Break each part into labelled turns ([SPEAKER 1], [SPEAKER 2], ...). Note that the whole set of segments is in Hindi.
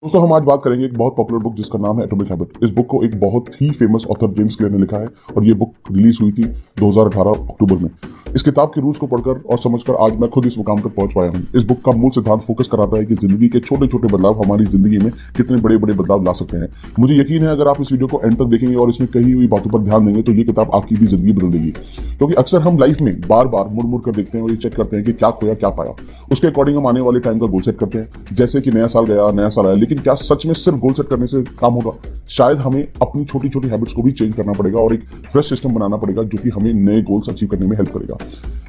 [SPEAKER 1] दोस्तों हम आज बात करेंगे एक बहुत पॉपुलर बुक जिसका नाम है एटॉमिक हैबिट। इस बुक को एक बहुत ही फेमस ऑथर जेम्स क्लियर ने लिखा है और ये बुक रिलीज हुई थी 2018 अक्टूबर में। इस किताब के रूल्स को पढ़कर और समझकर आज मैं खुद इस मुकाम तक पहुंच पाया हूं। इस बुक का मूल सिद्धांत फोकस कराता है कि जिंदगी के छोटे छोटे बदलाव हमारी जिंदगी में कितने बड़े बड़े बदलाव ला सकते हैं। मुझे यकीन है अगर आप इस वीडियो को एंड तक देखेंगे और इसमें कही हुई बातों पर ध्यान देंगे तो ये किताब आपकी भी जिंदगी बदल देगी। क्योंकि अक्सर हम लाइफ में बार बार मुड़ मुड़ कर देखते हैं और ये चेक करते हैं कि क्या खोया क्या पाया। उसके अकॉर्डिंग हम आने वाले टाइम का गोल सेट करते हैं, जैसे कि नया साल गया नया साल आया। लेकिन क्या सच में सिर्फ गोल सेट करने से काम होगा? शायद हमें अपनी छोटी छोटी हैबिट्स को भी चेंज करना पड़ेगा और एक फ्रेश सिस्टम बनाना पड़ेगा जो कि हमें नए गोल्स अचीव करने में हेल्प करेगा।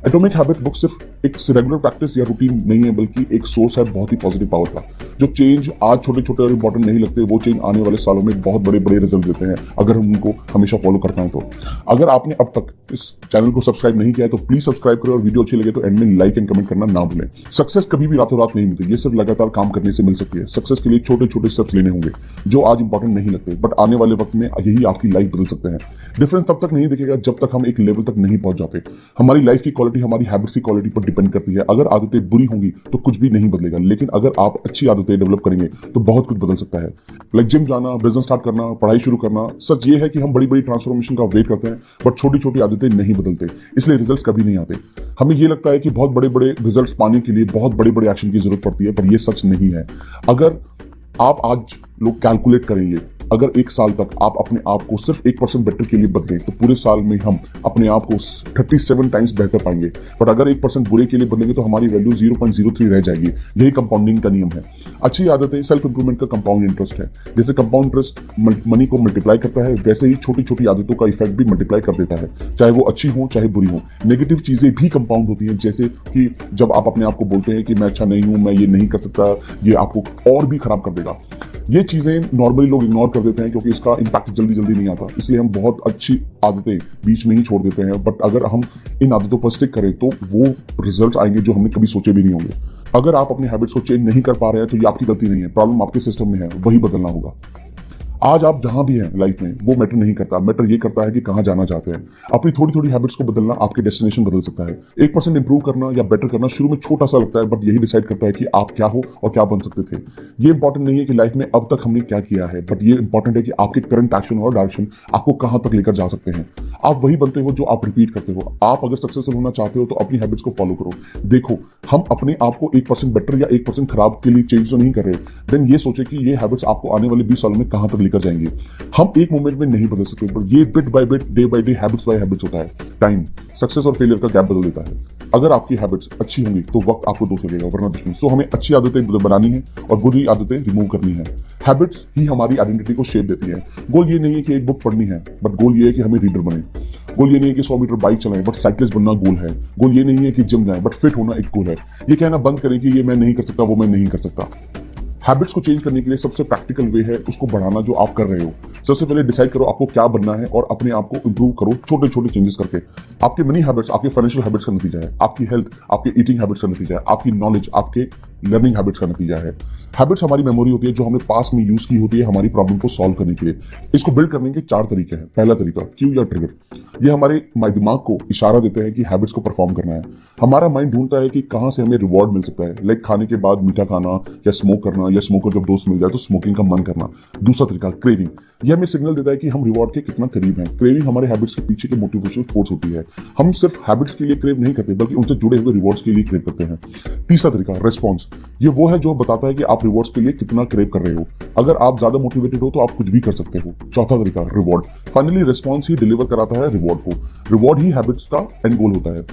[SPEAKER 1] एटॉमिक हैबिट बुक सिर्फ एक रेगुलर प्रैक्टिस या रूटीन नहीं है, बल्कि एक सोर्स है बहुत ही पॉजिटिव पावर का। जो चेंज आज छोटे छोटे और इंपॉर्टेंट नहीं लगते, वो चेंज आने वाले सालों में बहुत बड़े बड़े रिजल्ट देते हैं अगर हम उनको हमेशा फॉलो कर पाए तो। अगर आपने अब तक इस चैनल को सब्सक्राइब नहीं किया है तो प्लीज सब्सक्राइब करें और वीडियो अच्छी लगे तो एंड में लाइक एंड कमेंट करना ना भूलें। सक्सेस कभी भी रातों रात नहीं मिलती, ये सिर्फ लगातार काम करने से मिल सकती है। सक्सेस के लिए छोटे छोटे स्टेप्स लेने होंगे जो आज इंपॉर्टेंट नहीं लगते, बट आने वाले वक्त में यही आपकी लाइफ बदल सकते हैं। डिफरेंस तब तक नहीं दिखेगा जब तक हम एक लेवल तक नहीं पहुंच जाते। हमारी लाइफ की क्वालिटी हमारी हैबिट्स की क्वालिटी पर डिपेंड करती है। अगर आदतें बुरी होंगी तो कुछ भी नहीं बदलेगा, लेकिन अगर आप अच्छी आदतें डेवलप करेंगे तो बहुत कुछ बदल सकता है। लाइक जिम जाना, बिजनेस स्टार्ट करना, पढ़ाई शुरू करना। सच ये है कि हम बड़ी बड़ी ट्रांसफॉर्मेशन का वेट करते हैं, बट छोटी छोटी आदतें नहीं बदलते, इसलिए रिजल्ट्स कभी नहीं आते। हमें ये लगता है कि बहुत बड़े बड़े रिजल्ट्स पाने के लिए बहुत बड़े बड़े एक्शन की जरूरत पड़ती है, पर यह सच नहीं है। अगर आप आज लोग कैलकुलेट करेंगे, अगर एक साल तक आप अपने आप को सिर्फ 1% बेटर के लिए बदलें तो पूरे साल में हम अपने आप को 37 टाइम्स बेहतर पाएंगे। बट अगर 1% बुरे के लिए बदलेंगे तो हमारी वैल्यू 0.03 रह जाएगी। यही कंपाउंडिंग का नियम है। अच्छी आदतें सेल्फ इंप्रूवमेंट का कंपाउंड इंटरेस्ट है। जैसे कंपाउंड इंटरेस्ट मनी को मल्टीप्लाई करता है, वैसे ही छोटी छोटी आदतों का इफेक्ट भी मल्टीप्लाई कर देता है, चाहे वो अच्छी हो चाहे बुरी हो। नेगेटिव चीजें भी कंपाउंड होती हैं, जैसे कि जब आप अपने आप को बोलते हैं कि मैं अच्छा नहीं हूं, मैं ये नहीं कर सकता, ये आपको और भी खराब कर देगा। ये चीजें नॉर्मली लोग इग्नोर कर देते हैं क्योंकि इसका इंपैक्ट जल्दी जल्दी नहीं आता, इसलिए हम बहुत अच्छी आदतें बीच में ही छोड़ देते हैं। बट अगर हम इन आदतों पर स्टिक करें तो वो रिजल्ट आएंगे जो हमने कभी सोचे भी नहीं होंगे। अगर आप अपने हैबिट्स को चेंज नहीं कर पा रहे हैं तो ये आपकी गलती नहीं है, प्रॉब्लम आपके सिस्टम में है, वही बदलना होगा। आज आप जहां भी हैं लाइफ में वो मैटर नहीं करता, मैटर ये करता है कि कहां जाना चाहते हैं। अपनी थोड़ी थोड़ी हैबिट्स को बदलना आपके डेस्टिनेशन बदल सकता है। 1% इंप्रूव करना या बेटर करना शुरू में छोटा सा लगता है, बट यही डिसाइड करता है कि आप क्या हो और क्या बन सकते थे। ये इंपॉर्टेंट नहीं है कि लाइफ में अब तक हमने क्या किया है, बट ये इंपॉर्टेंट है कि आपके करंट एक्शन और डायरेक्शन आपको कहां तक लेकर जा सकते हैं। आप वही बनते हो जो आप रिपीट करते हो। आप अगर सक्सेसफुल होना चाहते हो तो अपनी हैबिट्स को फॉलो करो। देखो, हम अपने आप को 1% बेटर या 1% खराब के लिए चेंज तो नहीं कर रहे। देन ये सोचे कि ये हैबिट्स आपको आने वाले 20 सालों में कहां तक लेकर जाएंगी। हम एक मोमेंट में नहीं बदल सकते, पर ये bit by bit, day by day, habits bye habits होता है। टाइम सक्सेस और फेलियर का गैप बदल देता है। अगर आपकी हैबिट्स अच्छी होंगी तो वक्त आपको दोस्त लगेगा, वरना दुश्मन। सो हमें अच्छी आदतें बनानी है और बुरी आदतें रिमूव करनी है। हैबिट्स ही हमारी आइडेंटिटी को शेप देती है। गोल ये नहीं है कि एक बुक पढ़नी है, बट गोल ये है कि हमें रीडर बने। गोल ये नहीं है कि 100 मीटर बाइक चलाएं, बट साइकिलिस्ट बनना गोल है। गोल ये नहीं है कि जिम जाएं, बट फिट होना एक गोल है। ये कहना बंद करें कि ये मैं नहीं कर सकता, वो मैं नहीं कर सकता। हैबिट्स को चेंज करने के लिए सबसे प्रैक्टिकल वे है उसको बढ़ाना जो आप कर रहे हो। सबसे पहले डिसाइड करो आपको क्या बनना है और अपने आप को इंप्रूव करो छोटे छोटे चेंजेस करके। आपके मनी हैबिट्स आपके फाइनेंशियल हैबिट्स का नतीजा है, आपकी हेल्थ आपके ईटिंग हैबिट्स का नतीजा है, आपकी नॉलेज आपके लर्निंग हैबिट्स का नतीजा है। हैबिट्स हमारी मेमोरी होती है जो हमने पास्ट में यूज की होती है हमारी प्रॉब्लम को सॉल्व करने के लिए। इसको बिल्ड करने के 4 तरीके हैं। पहला तरीका क्यू या ट्रिगर। ये हमारे दिमाग को इशारा देते हैं कि हैबिट्स को परफॉर्म करना है। हमारा माइंड ढूंढता है कि कहां से हमें रिवॉर्ड मिल सकता है, लाइक खाने के बाद मीठा खाना या स्मोक करना, या स्मोकर जब दोस्त मिल जाए तो स्मोकिंग का मन करना। दूसरा तरीका क्रेविंग। यह हमें सिग्नल देता है कि हम रिवॉर्ड के कितना करीब हैं। क्रेविंग हमारे हैबिट्स के पीछे के मोटिवेशनल फोर्स होती है। हम सिर्फ हैबिट्स के लिए क्रेव नहीं करते, बल्कि उनसे जुड़े हुए रिवॉर्ड्स के लिए क्रेव करते हैं। तीसरा तरीका रेस्पॉन्स। ये वो है जो बताता है कि आप रिवॉर्ड्स के लिए कितना क्रेव कर रहे हो। अगर आप ज्यादा मोटिवेटेड हो तो आप कुछ भी कर सकते हो। चौथा तरीका रिवॉर्ड। फाइनली रेस्पॉन्स ही डिलीवर कराता है रिवॉर्ड को। रिवॉर्ड ही हैबिट्स का एंड गोल होता है।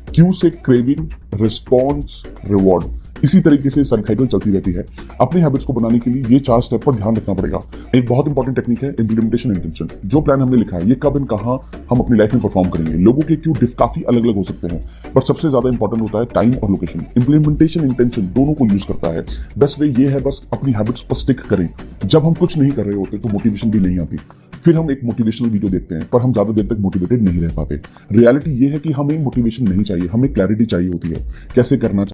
[SPEAKER 1] क्यू से क्रेविंग, रिस्पॉन्स, रिवॉर्ड, इसी तरीके से साइकिल चलती रहती है। अपनी हैबिट्स को बनाने के लिए ये 4 स्टेप पर ध्यान रखना पड़ेगा। एक बहुत इंपॉर्टेंट टेक्निक है इंप्लीमेंटेशन इंटेंशन। जो प्लान हमने लिखा है ये कब एंड कहां हम अपनी लाइफ में परफॉर्म करेंगे। लोगों के क्यू काफी अलग अलग हो सकते हैं, पर सबसे ज्यादा इंपॉर्टेंट होता है टाइम और लोकेशन। इंप्लीमेंटेशन इंटेंशन दोनों को यूज करता है। बेस्ट वे ये है बस अपनी हैबिट्स पर स्टिक करें। जब हम कुछ नहीं कर रहे होते तो मोटिवेशन भी नहीं आती। फिर हम एक मोटिवेशनल वीडियो देखते हैं पर हम ज्यादा देर तक मोटिवेटेड नहीं रह पाते। रियलिटी ये है कि हमें मोटिवेशन नहीं चाहिए, हमें क्लैरिटी चाहिए होती है कैसे करना